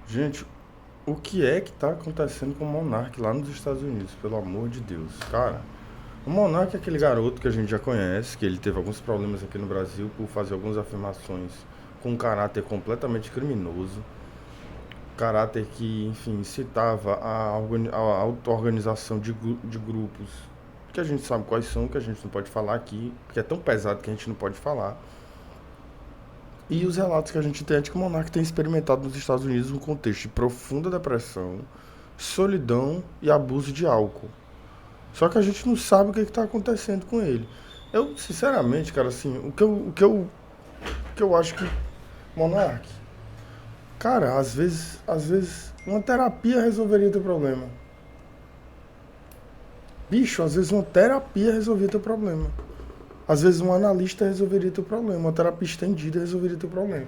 Gente, o que é que tá acontecendo com o Monark lá nos Estados Unidos, pelo amor de Deus? Cara, o Monark é aquele garoto que a gente já conhece, que ele teve alguns problemas aqui no Brasil por fazer algumas afirmações com um caráter completamente criminoso. Caráter que, enfim, citava a auto-organização de grupos que a gente sabe quais são, que a gente não pode falar aqui, porque é tão pesado que a gente não pode falar. E os relatos que a gente tem é de que o Monark tem experimentado nos Estados Unidos um contexto de profunda depressão, solidão e abuso de álcool. Só que a gente não sabe o que está acontecendo com ele. Eu, sinceramente, cara, assim, o que eu acho que Monark, cara, às vezes uma terapia resolveria teu problema. Bicho, às vezes uma terapia resolveria teu problema. Às vezes um analista resolveria teu problema, uma terapia estendida resolveria teu problema.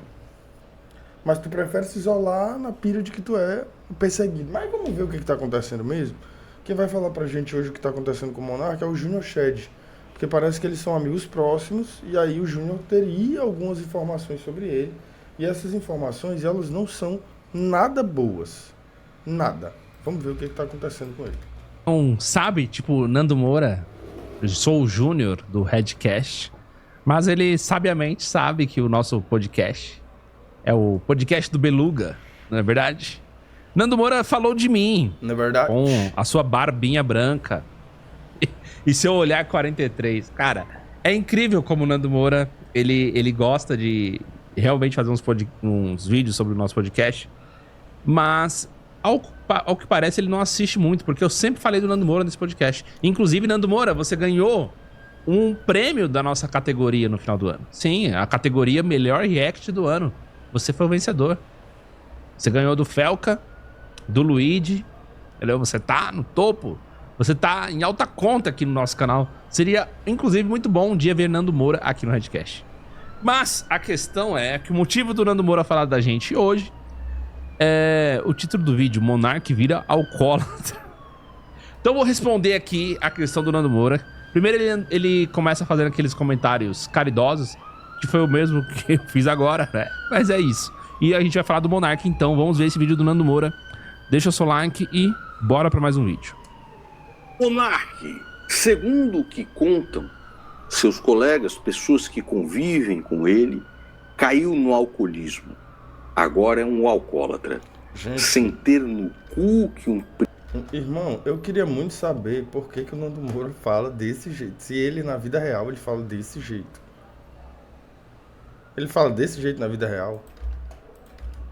Mas tu prefere se isolar na pira de que tu é o perseguido. Mas vamos ver o que está acontecendo mesmo. Quem vai falar pra gente hoje o que está acontecendo com o Monark é o Júnior Shed. Porque parece que eles são amigos próximos e aí o Júnior teria algumas informações sobre ele. E essas informações, elas não são nada boas. Nada. Vamos ver o que está acontecendo com ele. Não sabe, tipo, Nando Moura, eu sou o Júnior do Redcast, mas ele sabiamente sabe que o nosso podcast é o podcast do Beluga, não é verdade? Nando Moura falou de mim, Não é verdade? com a sua barbinha branca e seu olhar 43. Cara, é incrível como o Nando Moura, ele gosta de realmente fazer uns vídeos sobre o nosso podcast, mas ao que parece ele não assiste muito, porque eu sempre falei do Nando Moura nesse podcast. Inclusive, Nando Moura, você ganhou um prêmio da nossa categoria no final do ano. Sim, a categoria Melhor React do ano. Você foi o vencedor. Você ganhou do Felca, do Luigi, entendeu? Você tá no topo. Você tá em alta conta aqui no nosso canal. Seria, inclusive, muito bom um dia ver Nando Moura aqui no Redcast. Mas a questão é que o motivo do Nando Moura falar da gente hoje é o título do vídeo: Monark vira alcoólatra. Então eu vou responder aqui a questão do Nando Moura. Primeiro ele começa fazendo aqueles comentários caridosos, que foi o mesmo que eu fiz agora, né? Mas é isso. E a gente vai falar do Monark, então vamos ver esse vídeo do Nando Moura. Deixa o seu like e bora pra mais um vídeo. Monark, segundo o que contam seus colegas, pessoas que convivem com ele, caiu no alcoolismo. Agora é um alcoólatra. Gente, Sem ter no cu que um... irmão, eu queria muito saber por que, que o Nando Moura fala desse jeito. Se ele, na vida real, ele fala desse jeito. Ele fala desse jeito na vida real.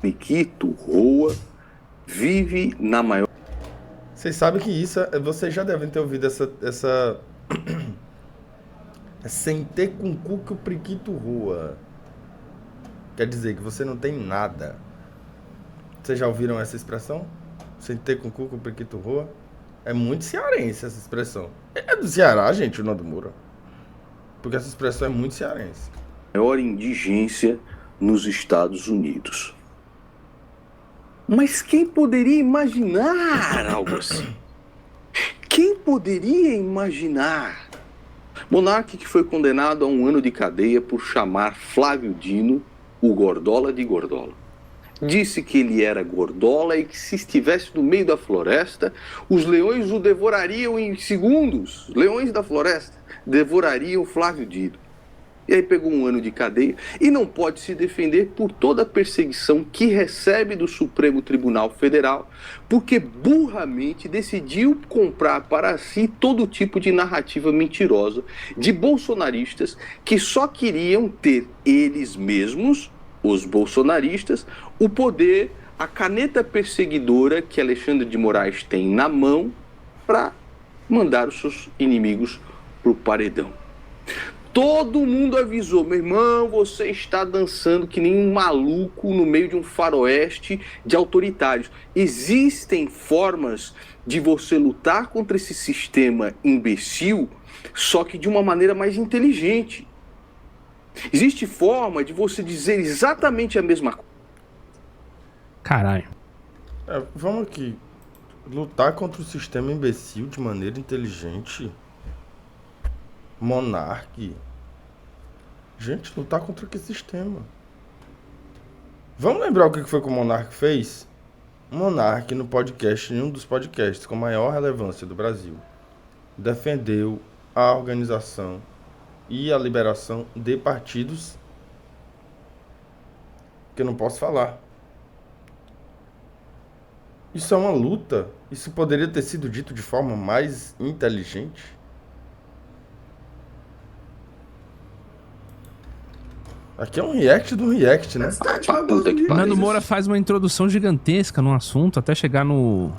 Niquito Roa vive na maior... Vocês sabem que isso, vocês já devem ter ouvido essa é sem ter com cu que o priquito rua. Quer dizer que você não tem nada. Vocês já ouviram essa expressão? Sem ter com cu que o priquito rua? É muito cearense essa expressão. É do Ceará, gente, o Nando Moura. Porque essa expressão é muito cearense. maior indigência nos Estados Unidos. Mas quem poderia imaginar algo assim? Quem poderia imaginar? Monark, que foi condenado a 1 ano de cadeia por chamar Flávio Dino o Gordola de Gordola. Disse que ele era gordola e que se estivesse no meio da floresta, os leões o devorariam em segundos. Leões da floresta devorariam Flávio Dino. E aí pegou 1 ano de cadeia e não pode se defender por toda a perseguição que recebe do Supremo Tribunal Federal, porque burramente decidiu comprar para si todo tipo de narrativa mentirosa de bolsonaristas que só queriam ter eles mesmos, os bolsonaristas, o poder, a caneta perseguidora que Alexandre de Moraes tem na mão para mandar os seus inimigos para o paredão. Todo mundo avisou, meu irmão, você está dançando que nem um maluco no meio de um faroeste de autoritários. Existem formas de você lutar contra esse sistema imbecil, só que de uma maneira mais inteligente. Existe forma de você dizer exatamente a mesma coisa. Caralho. Vamos aqui. Lutar contra o sistema imbecil de maneira inteligente. Monark. Gente, lutar contra que sistema? Vamos lembrar o que foi que o Monark fez? Monark, no podcast, em um dos podcasts com maior relevância do Brasil, defendeu a organização e a liberação de partidos que eu não posso falar. Isso é uma luta. Isso poderia ter sido dito de forma mais inteligente. Aqui é um react do react, né? O Nando Moura faz uma introdução gigantesca no assunto até chegar no...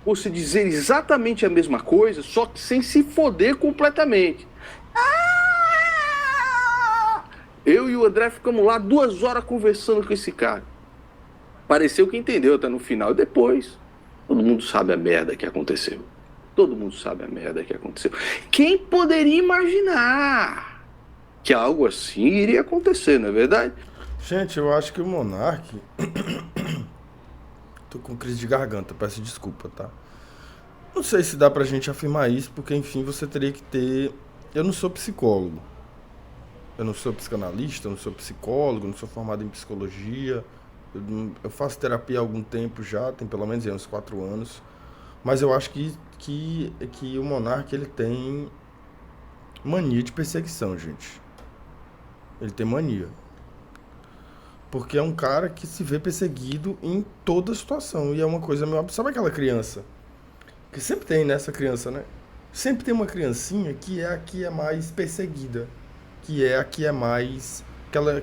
Você dizer exatamente a mesma coisa, só que sem se foder completamente. Eu e o André ficamos lá 2 horas conversando com esse cara. Pareceu que entendeu até no final. E depois, todo mundo sabe a merda que aconteceu. Todo mundo sabe a merda que aconteceu. Quem poderia imaginar que algo assim iria acontecer, não é verdade? Gente, eu acho que o Monark... Tô com crise de garganta, peço desculpa, tá? Não sei se dá pra gente afirmar isso, porque, enfim, você teria que ter... Eu não sou psicólogo. Eu não sou psicanalista, eu não sou psicólogo, eu não sou formado em psicologia. Eu faço terapia há algum tempo já, tem pelo menos uns 4 anos. Mas eu acho que o Monark, ele tem mania de perseguição, gente. Ele tem mania. Porque é um cara que se vê perseguido em toda situação. E é uma coisa meio... Sabe aquela criança? Que sempre tem, né, essa criança, né? Sempre tem uma criancinha que é a que é mais perseguida. Que é a que é mais... Aquela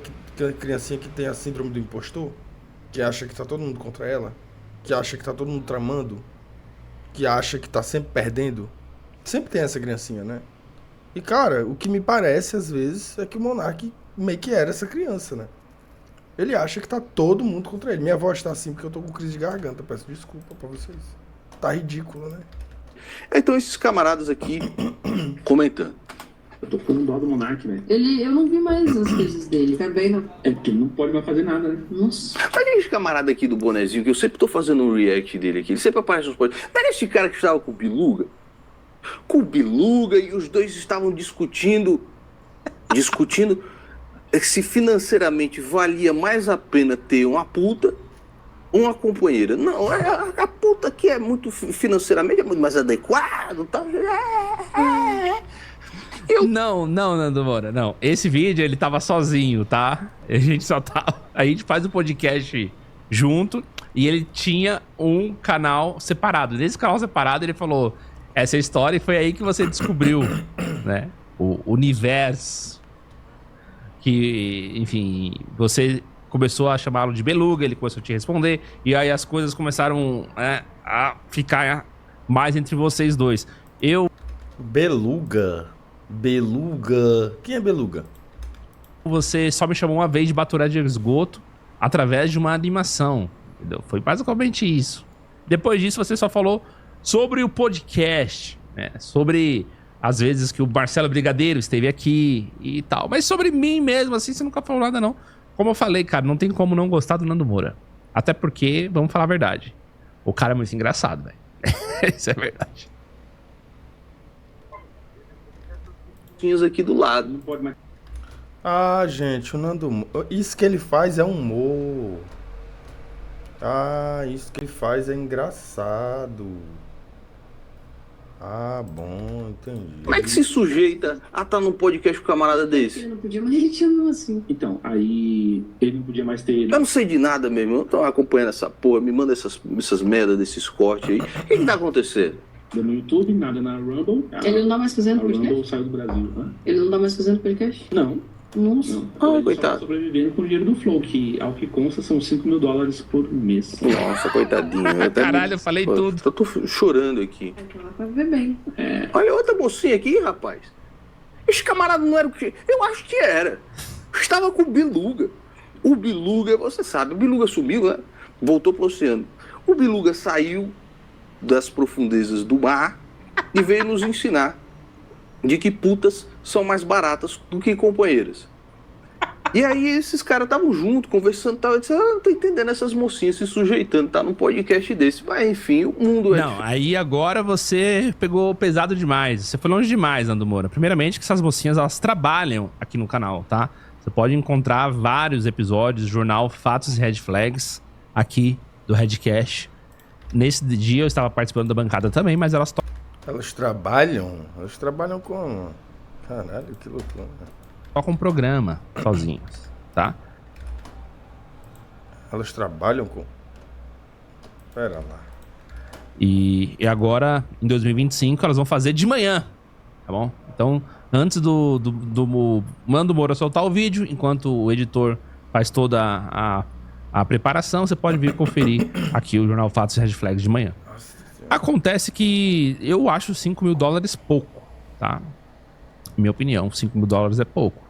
criancinha que tem a síndrome do impostor. Que acha que tá todo mundo contra ela. Que acha que tá todo mundo tramando. Que acha que tá sempre perdendo. Sempre tem essa criancinha, né? E, cara, o que me parece, às vezes, é que o Monark meio que era essa criança, né? Ele acha que tá todo mundo contra ele. Minha voz tá assim porque eu tô com crise de garganta. Peço desculpa pra vocês. Tá ridículo, né? Então esses camaradas aqui comentando. Eu tô ficando dó do Monark, velho. Eu não vi mais as coisas dele. Também não. É porque ele não pode mais fazer nada, né? Nossa. Olha esse camarada aqui do bonezinho, que eu sempre tô fazendo um react dele aqui. Ele sempre aparece nos podcasts. Pega esse cara que estava com o Biluga. Com o Biluga, e os dois estavam discutindo se financeiramente valia mais a pena ter uma puta ou uma companheira. Não, a puta aqui é muito financeiramente é muito mais adequado, tá? Não, Nando Moura, não. Esse vídeo, ele tava sozinho, tá? A gente faz o podcast junto e ele tinha um canal separado. Nesse canal separado, ele falou essa história e foi aí que você descobriu, né? O universo. Que, enfim, você começou a chamá-lo de Beluga, ele começou a te responder, e aí as coisas começaram a ficar mais entre vocês dois. Beluga? Quem é Beluga? Você só me chamou uma vez de Baturé de esgoto através de uma animação, entendeu? Foi basicamente isso. Depois disso, você só falou sobre o podcast, né? Sobre as vezes que o Marcelo Brigadeiro esteve aqui e tal. Mas sobre mim mesmo, assim, você nunca falou nada, não. Como eu falei, cara, não tem como não gostar do Nando Moura. Até porque, vamos falar a verdade, o cara é muito engraçado, velho. Isso é verdade. Aqui do lado. Não pode mais. Ah, gente, o Nando Moura... Isso que ele faz é humor. Ah, isso que ele faz é engraçado. Ah, bom, entendi. Como é que se sujeita a estar num podcast com um camarada desse? Ele não podia, mas ele tinha um assim. Então, aí ele não podia mais ter. Eu não sei de nada, meu irmão. Eu tô acompanhando essa porra. Me manda essas merda desses cortes aí. O que tá acontecendo? Nada no YouTube, nada na Rumble. Ele não tá mais A fazendo Rumble podcast? saiu do Brasil, né? Ele não tá mais fazendo podcast? Não. Nossa. Não. Ah, Ele coitado. só tá sobrevivendo com o dinheiro do Flow, que ao que consta são $5.000 por mês. Nossa, coitadinho. Caralho, eu falei tudo. Eu tô chorando aqui. Então ela vai ver bem. Olha outra mocinha aqui, rapaz. Esse camarada não era o que... Eu acho que era. Estava com o Biluga. O Biluga, você sabe, o Biluga sumiu, né? Voltou pro oceano. O Biluga saiu das profundezas do mar e veio nos ensinar de que putas são mais baratas do que companheiras. E aí esses caras estavam juntos, conversando e tal. Eu disse, eu não tô entendendo essas mocinhas se sujeitando, tá num podcast desse. Mas enfim, o mundo é... Não, aí agora você pegou pesado demais. Você foi longe demais, Nando Moura. Primeiramente que essas mocinhas, elas trabalham aqui no canal, tá? Você pode encontrar vários episódios do jornal Fatos e Red Flags aqui do Redcast. Nesse dia eu estava participando da bancada também, mas elas Elas trabalham com... Caralho, que loucura. tocam um programa sozinhas, tá? Elas trabalham com... Pera lá. E agora, em 2025, elas vão fazer de manhã, tá bom? Então, antes do Nando Moura soltar o vídeo, enquanto o editor faz toda a preparação, você pode vir conferir aqui o Jornal Fatos e Red Flags de manhã. Acontece que eu acho 5 mil dólares pouco, tá? Minha opinião, 5 mil dólares é pouco.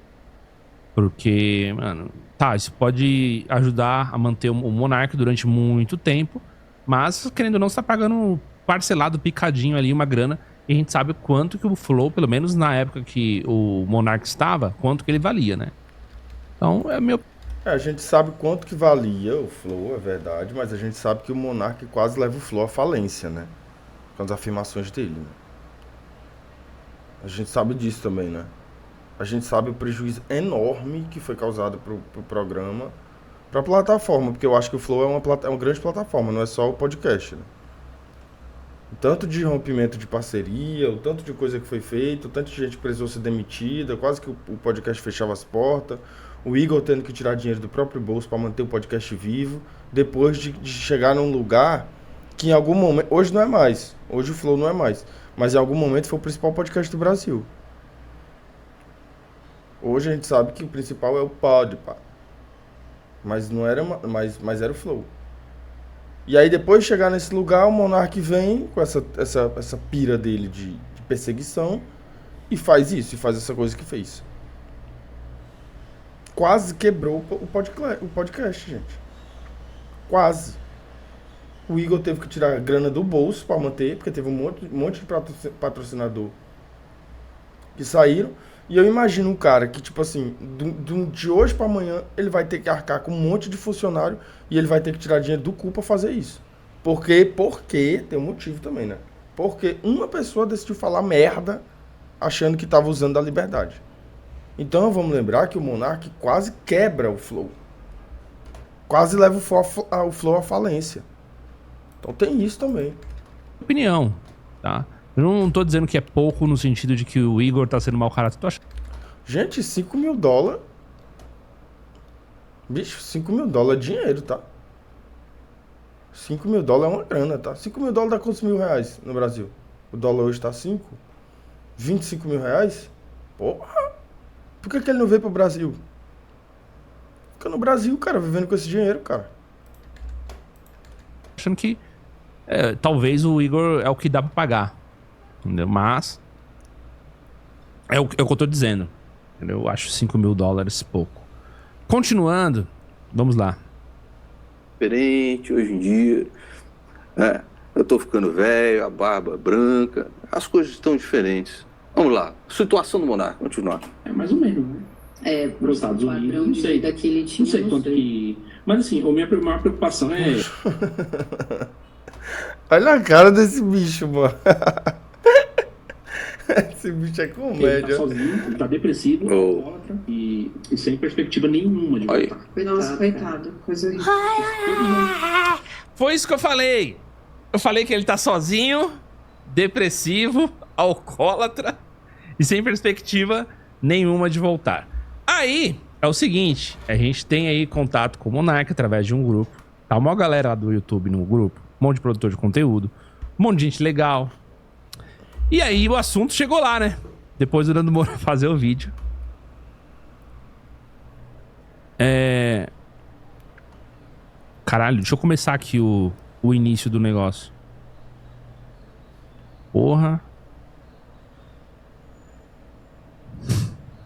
Porque, mano, tá, isso pode ajudar a manter o Monark durante muito tempo, mas, querendo ou não, você tá pagando parcelado, picadinho ali, uma grana, e a gente sabe quanto que o Flow, pelo menos na época que o Monark estava, quanto que ele valia, né? Então, é meu... A gente sabe quanto que valia o Flow, é verdade, mas a gente sabe que o Monark quase leva o Flow à falência, né? Com as afirmações dele, né? A gente sabe disso também, né? A gente sabe o prejuízo enorme que foi causado pro programa, pra plataforma, porque eu acho que o Flow é uma grande plataforma, não é só o podcast, né? O tanto de rompimento de parceria, o tanto de coisa que foi feito, o tanto de gente que precisou ser demitida, quase que o podcast fechava as portas, o Igor tendo que tirar dinheiro do próprio bolso para manter o podcast vivo, depois de chegar num lugar que em algum momento... Hoje não é mais, hoje o Flow não é mais, mas em algum momento foi o principal podcast do Brasil. Hoje a gente sabe que o principal é o Podpah, mas não era, mas era o Flow. E aí depois de chegar nesse lugar, o Monark vem com essa pira dele de perseguição e faz isso, e faz essa coisa que fez. Quase quebrou o podcast, gente. Quase. O Igor teve que tirar a grana do bolso para manter, porque teve um monte de patrocinador que saíram. E eu imagino um cara que, tipo assim, de hoje para amanhã, ele vai ter que arcar com um monte de funcionário e ele vai ter que tirar dinheiro do cu pra fazer isso. Porque tem um motivo também, né? Porque uma pessoa decidiu falar merda achando que tava usando a liberdade. Então vamos lembrar que o Monark quase quebra o Flow. Quase leva o Flow à falência. Então tem isso também. Opinião, tá? Eu não tô dizendo que é pouco no sentido de que o Igor tá sendo mau caráter. Tô achando... Gente, 5 mil dólares... Bicho, 5 mil dólares é dinheiro, tá? 5 mil dólares é uma grana, tá? 5 mil dólares dá quantos mil reais no Brasil? O dólar hoje tá 5? 25 mil reais? Porra! Por que ele não veio pro Brasil? Fica no Brasil, cara, vivendo com esse dinheiro, cara. Achando que talvez o Igor é o que dá pra pagar. Entendeu? Mas é o que eu tô dizendo. Entendeu? Eu acho 5 mil dólares pouco. Continuando, vamos lá. Diferente hoje em dia. Eu tô ficando velho, a barba branca, as coisas estão diferentes. Vamos lá, situação do Monark, continuar. É mais ou menos, né? É, Para os Estados Unidos, padrão não de sei. vida que ele tinha, Não sei não quanto sei. que... Mas assim, a minha maior preocupação é... Olha a cara desse bicho, mano. Esse bicho é Ele tá comédia. sozinho, ele tá depressivo, Oh. alcoólatra, e sem perspectiva nenhuma de Aí. voltar. Nossa, coitado. Coisa horrível. Foi isso que eu falei. Eu falei que ele tá sozinho, depressivo, alcoólatra e sem perspectiva nenhuma de voltar. Aí, é o seguinte, a gente tem aí contato com o Monark através de um grupo. Tá uma galera lá do YouTube no grupo, um monte de produtor de conteúdo, um monte de gente legal. E aí o assunto chegou lá, né? Depois do Nando Moura fazer o vídeo. Caralho, deixa eu começar aqui o início do negócio. Porra.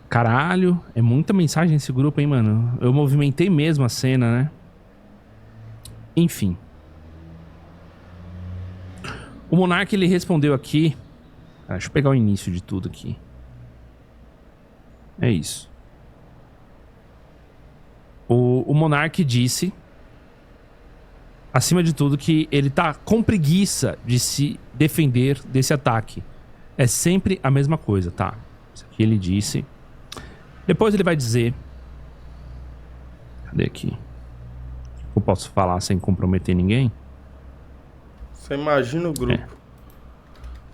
Caralho, é muita mensagem nesse grupo, hein, mano? Eu movimentei mesmo a cena, né? Enfim. O Monark, ele respondeu aqui. Deixa eu pegar o início de tudo aqui. É isso. O Monark disse, acima de tudo, que ele tá com preguiça de se defender desse ataque. É sempre a mesma coisa, tá? Isso aqui ele disse. Depois ele vai dizer Cadê aqui? Eu posso falar sem comprometer ninguém? Você imagina o grupo.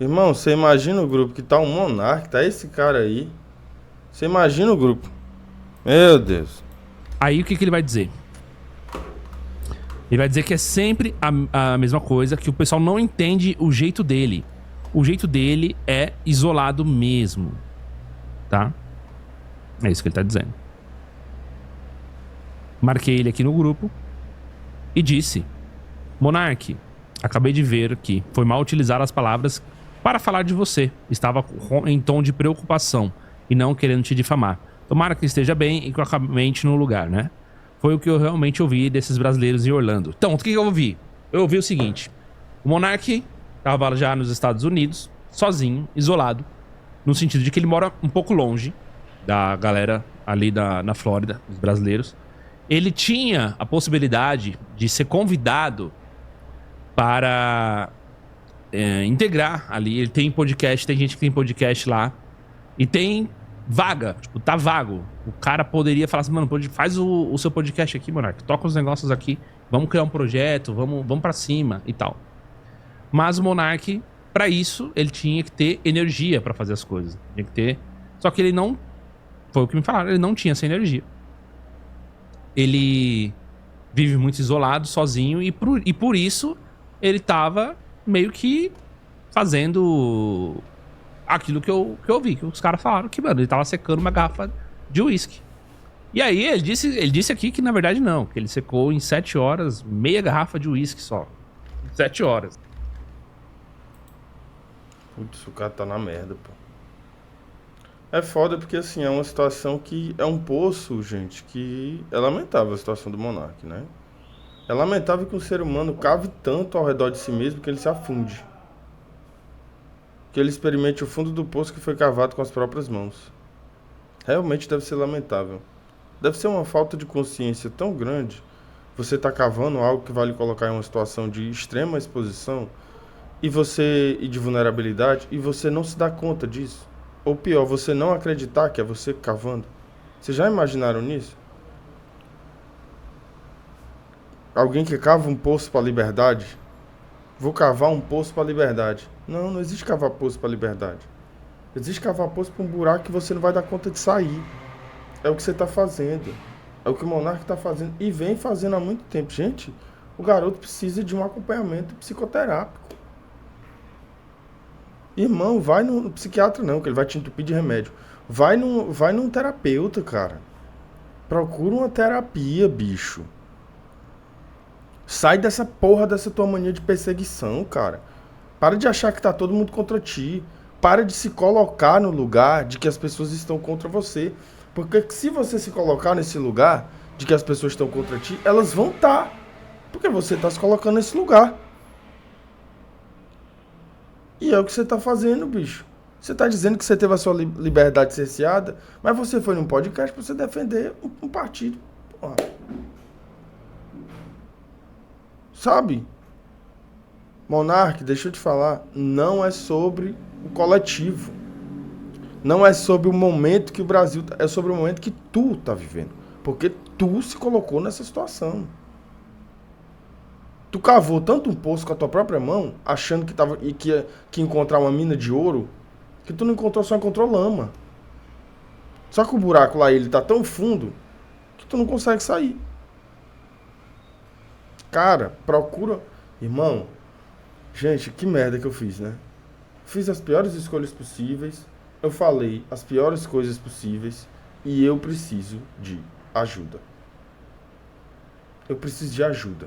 Irmão, você imagina o grupo que tá um monarca, tá esse cara aí. Você imagina o grupo. Meu Deus. Aí o que ele vai dizer? Ele vai dizer que é sempre a mesma coisa, que o pessoal não entende o jeito dele. O jeito dele é isolado mesmo. Tá? É isso que ele tá dizendo. Marquei ele aqui no grupo e disse: Monark, acabei de ver que foi mal utilizar as palavras para falar de você. Estava em tom de preocupação e não querendo te difamar. Tomara que esteja bem e com a mente no lugar, né? Foi o que eu realmente ouvi desses brasileiros em Orlando. Então, o que eu ouvi? Eu ouvi o seguinte: o Monark estava já nos Estados Unidos, sozinho, isolado, no sentido de que ele mora um pouco longe da galera ali na Flórida, dos brasileiros. Ele tinha a possibilidade de ser convidado para integrar ali. Ele tem podcast, tem gente que tem podcast lá. E tem vaga, tipo, tá vago. O cara poderia falar assim, mano, faz o seu podcast aqui, Monark. Toca os negócios aqui. Vamos criar um projeto, vamos pra cima e tal. Mas o Monark, pra isso, ele tinha que ter energia pra fazer as coisas. Tinha que ter... Só que ele não... Foi o que me falaram, ele não tinha essa energia. Ele vive muito isolado, sozinho, e por isso ele tava meio que fazendo aquilo que eu vi, que os caras falaram, que, mano, ele tava secando uma garrafa de uísque. E aí ele disse aqui que na verdade não, que ele secou em 7 horas, meia garrafa de uísque só. 7 horas. Putz, o cara tá na merda, pô. É foda porque, assim, é uma situação que... É um poço, gente, que... É lamentável a situação do Monark, né? É lamentável que um ser humano cave tanto ao redor de si mesmo que ele se afunde. Que ele experimente o fundo do poço que foi cavado com as próprias mãos. Realmente deve ser lamentável. Deve ser uma falta de consciência tão grande. Você tá cavando algo que vai lhe colocar em uma situação de extrema exposição e de vulnerabilidade, e você não se dá conta disso. Ou pior, você não acreditar que é você cavando. Vocês já imaginaram nisso? Alguém que cava um poço para liberdade? Vou cavar um poço para liberdade. Não, não existe cavar poço para liberdade. Existe cavar poço para um buraco que você não vai dar conta de sair. É o que você está fazendo. É o que o Monark está fazendo. E vem fazendo há muito tempo. Gente, o garoto precisa de um acompanhamento psicoterápico. Irmão, vai no psiquiatra não, que ele vai te entupir de remédio. Vai num terapeuta, cara. Procura uma terapia, bicho. Sai dessa porra dessa tua mania de perseguição, cara. Para de achar que tá todo mundo contra ti. Para de se colocar no lugar de que as pessoas estão contra você. Porque se você se colocar nesse lugar de que as pessoas estão contra ti, elas vão estar. Porque você tá se colocando nesse lugar. E é o que você tá fazendo, bicho. Você tá dizendo que você teve a sua liberdade cerceada, mas você foi num podcast pra você defender um partido. Porra. Sabe? Monark, deixa eu te falar, não é sobre o coletivo. Não é sobre o momento que o Brasil... É sobre o momento que tu tá vivendo. Porque tu se colocou nessa situação. Tu cavou tanto um poço com a tua própria mão, achando que ia encontrar uma mina de ouro, que tu não encontrou, só encontrou lama. Só que o buraco lá, ele tá tão fundo, que tu não consegue sair. Cara, procura... Irmão, gente, que merda que eu fiz, né? Fiz as piores escolhas possíveis, eu falei as piores coisas possíveis, e eu preciso de ajuda. Eu preciso de ajuda.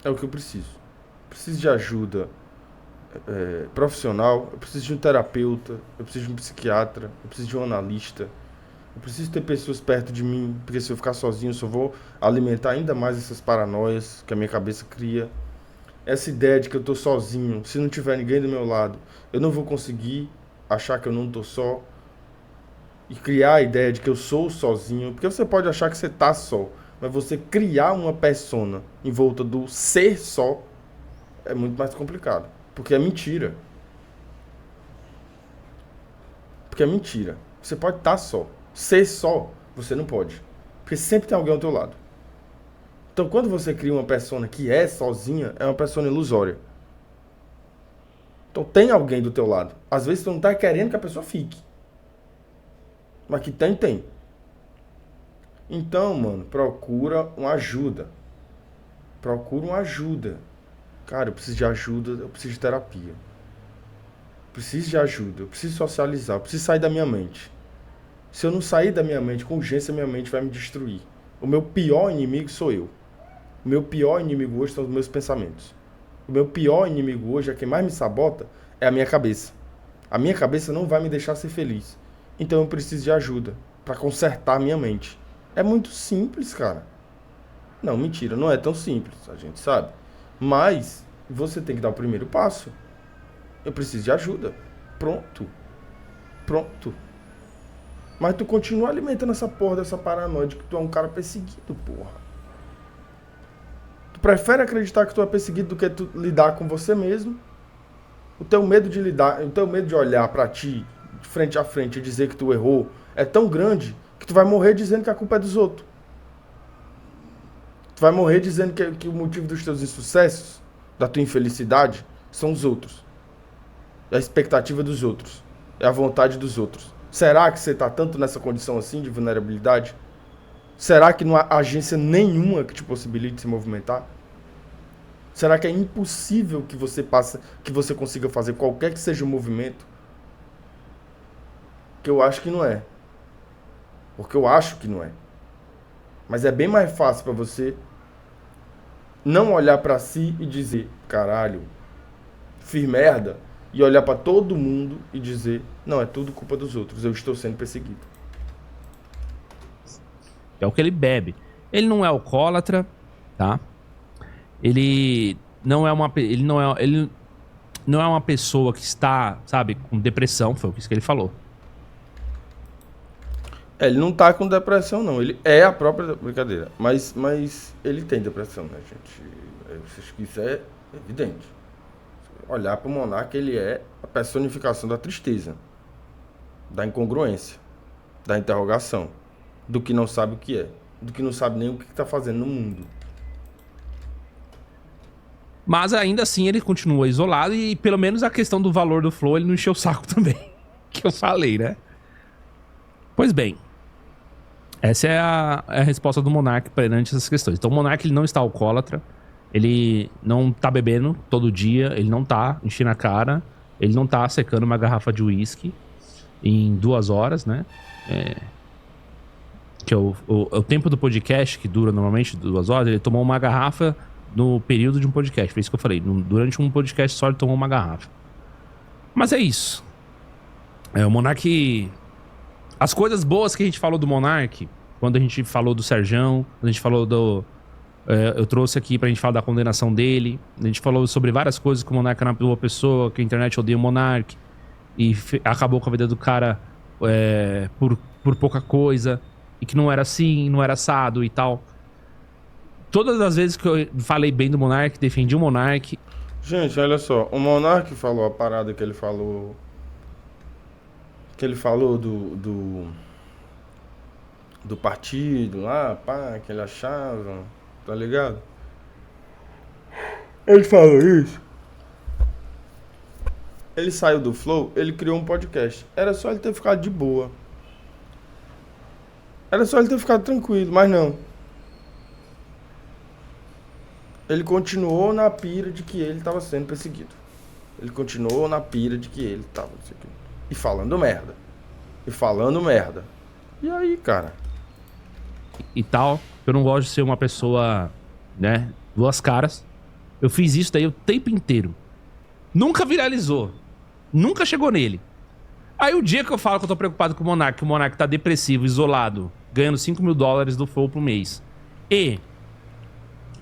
É o que eu preciso. Preciso de ajuda profissional, eu preciso de um terapeuta, eu preciso de um psiquiatra, eu preciso de um analista, eu preciso ter pessoas perto de mim, porque se eu ficar sozinho eu só vou alimentar ainda mais essas paranoias que a minha cabeça cria. Essa ideia de que eu tô sozinho, se não tiver ninguém do meu lado, eu não vou conseguir achar que eu não tô só e criar a ideia de que eu sou sozinho, porque você pode achar que você tá só, mas você criar uma persona em volta do ser só é muito mais complicado. Porque é mentira. Porque é mentira. Você pode estar só. Ser só, você não pode. Porque sempre tem alguém ao teu lado. Então, quando você cria uma persona que é sozinha, é uma persona ilusória. Então, tem alguém do teu lado. Às vezes, tu não tá querendo que a pessoa fique. Mas que tem, tem. Então, mano, procura uma ajuda. Procura uma ajuda. Cara, eu preciso de ajuda, eu preciso de terapia. Preciso de ajuda, eu preciso socializar, eu preciso sair da minha mente. Se eu não sair da minha mente, com urgência, minha mente vai me destruir. O meu pior inimigo sou eu. O meu pior inimigo hoje são os meus pensamentos. O meu pior inimigo hoje, quem mais me sabota, é a minha cabeça. A minha cabeça não vai me deixar ser feliz. Então eu preciso de ajuda para consertar a minha mente. É muito simples, cara. Não, mentira, não é tão simples, a gente sabe. Mas você tem que dar o primeiro passo. Eu preciso de ajuda. Pronto. Pronto. Mas tu continua alimentando essa porra dessa paranoia de que tu é um cara perseguido, porra. Tu prefere acreditar que tu é perseguido do que tu lidar com você mesmo. O teu medo de lidar, o teu medo de olhar pra ti, de frente a frente, e dizer que tu errou, é tão grande que tu vai morrer dizendo que a culpa é dos outros. Tu vai morrer dizendo que o motivo dos teus insucessos, da tua infelicidade, são os outros. É a expectativa dos outros. É a vontade dos outros. Será que você está tanto nessa condição assim de vulnerabilidade? Será que não há agência nenhuma que te possibilite se movimentar? Será que é impossível que você consiga fazer qualquer que seja o movimento? Que eu acho que não é. Porque eu acho que não é. Mas é bem mais fácil para você não olhar para si e dizer, caralho, fiz merda, e olhar para todo mundo e dizer, não, é tudo culpa dos outros, eu estou sendo perseguido. É o que ele bebe. Ele não é alcoólatra, tá? Ele não é uma pessoa que está, sabe, com depressão, foi isso que ele falou. Ele não tá com depressão, não. Ele é a própria brincadeira. Mas ele tem depressão, né, gente? Isso é evidente. Olhar para o Monark, ele é a personificação da tristeza, da incongruência, da interrogação, do que não sabe o que é, do que não sabe nem o que está fazendo no mundo. Mas ainda assim ele continua isolado e pelo menos a questão do valor do Flow ele não encheu o saco também. Que eu falei, né? Pois bem. Essa é a resposta do Monark perante essas questões. Então o Monark ele não está alcoólatra. Ele não tá bebendo todo dia. Ele não tá enchendo a cara. Ele não tá secando uma garrafa de uísque em 2 horas, né? Que é o tempo do podcast, que dura normalmente 2 horas, ele tomou uma garrafa no período de um podcast. Foi isso que eu falei. Durante um podcast só ele tomou uma garrafa. Mas é isso. O Monark... As coisas boas que a gente falou do Monark, quando a gente falou do Serjão, quando a gente falou do... eu trouxe aqui pra gente falar da condenação dele. A gente falou sobre várias coisas que o Monark era uma boa pessoa, que a internet odeia o Monark. E acabou com a vida do cara por pouca coisa. E que não era assim, não era assado e tal. Todas as vezes que eu falei bem do Monark, defendi o Monark. Gente, olha só. O Monark falou a parada que ele falou... Que ele falou do partido lá, pá, que ele achava, tá ligado? Ele falou isso. Ele saiu do Flow, ele criou um podcast. Era só ele ter ficado de boa. Era só ele ter ficado tranquilo, mas não. Ele continuou na pira de que ele estava sendo perseguido. Ele continuou na pira de que ele estava perseguido. E falando merda. E falando merda. E aí, cara? E tal. Eu não gosto de ser uma pessoa, né? 2 caras. Eu fiz isso daí o tempo inteiro. Nunca viralizou. Nunca chegou nele. Aí o dia que eu falo que eu tô preocupado com o Monark, que o Monark tá depressivo, isolado, ganhando $5.000 do Flow por mês. E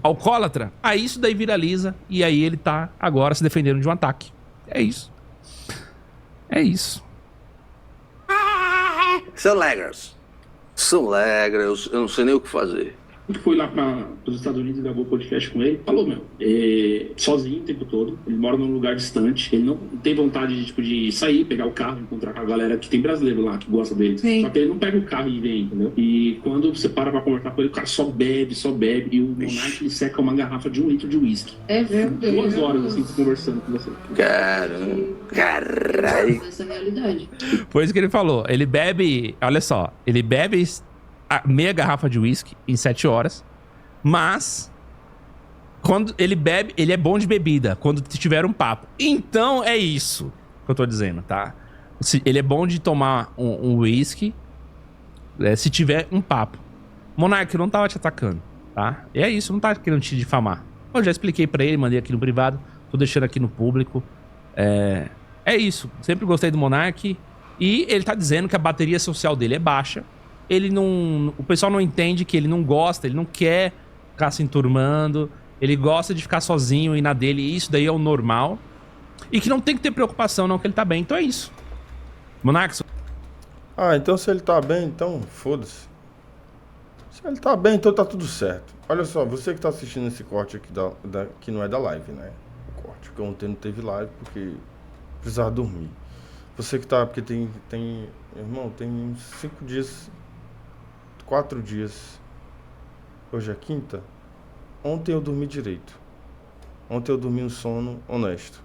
alcoólatra, aí isso daí viraliza. E aí ele tá agora se defendendo de um ataque. É isso. É isso. São legras, eu não sei nem o que fazer. que foi lá para os Estados Unidos e gravou podcast com ele, falou, meu, sozinho o tempo todo, ele mora num lugar distante, ele não tem vontade de, tipo, de sair, pegar o carro, encontrar com a galera, que tem brasileiro lá que gosta dele. Sim. Só que ele não pega o carro e vem, entendeu? E quando você para pra conversar com ele, o cara só bebe, e o Monark ele seca uma garrafa de 1 litro de uísque. É verdade. 2 horas, assim, conversando com você. Caralho. Essa realidade. Foi isso que ele falou. Ele bebe, olha só, ele bebe meia garrafa de uísque em 7 horas, mas quando ele bebe, ele é bom de bebida, quando tiver um papo. Então é isso que eu tô dizendo, tá? Ele é bom de tomar um uísque se tiver um papo. Monark, eu não tava te atacando, tá? E é isso, não tava querendo te difamar. Eu já expliquei pra ele, mandei aqui no privado, tô deixando aqui no público. É isso, sempre gostei do Monark. E ele tá dizendo que a bateria social dele é baixa. Ele não... O pessoal não entende que ele não gosta, ele não quer ficar se enturmando. Ele gosta de ficar sozinho e na dele, e isso daí é o normal. E que não tem que ter preocupação, não, que ele tá bem. Então é isso. Monark... Ah, então se ele tá bem, então foda-se. Se ele tá bem, então tá tudo certo. Olha só, você que tá assistindo esse corte aqui, que não é da live, né? O corte, porque ontem não teve live, porque precisava dormir. Você que tá, porque irmão, tem uns 5 dias, 4 dias. Hoje é quinta. Ontem eu dormi direito. Ontem eu dormi um sono honesto.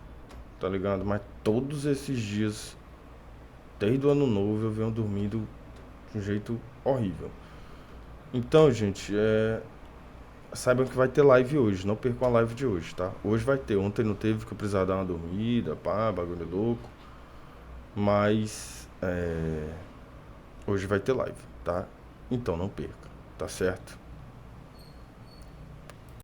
Tá ligado? Mas todos esses dias, desde o ano novo, eu venho dormindo de um jeito horrível. Então, gente, saibam que vai ter live hoje. Não percam a live de hoje, tá? Hoje vai ter. Ontem não teve, que eu precisava dar uma dormida, pá, bagulho louco. Mas hoje vai ter live, tá? Então não perca, tá certo?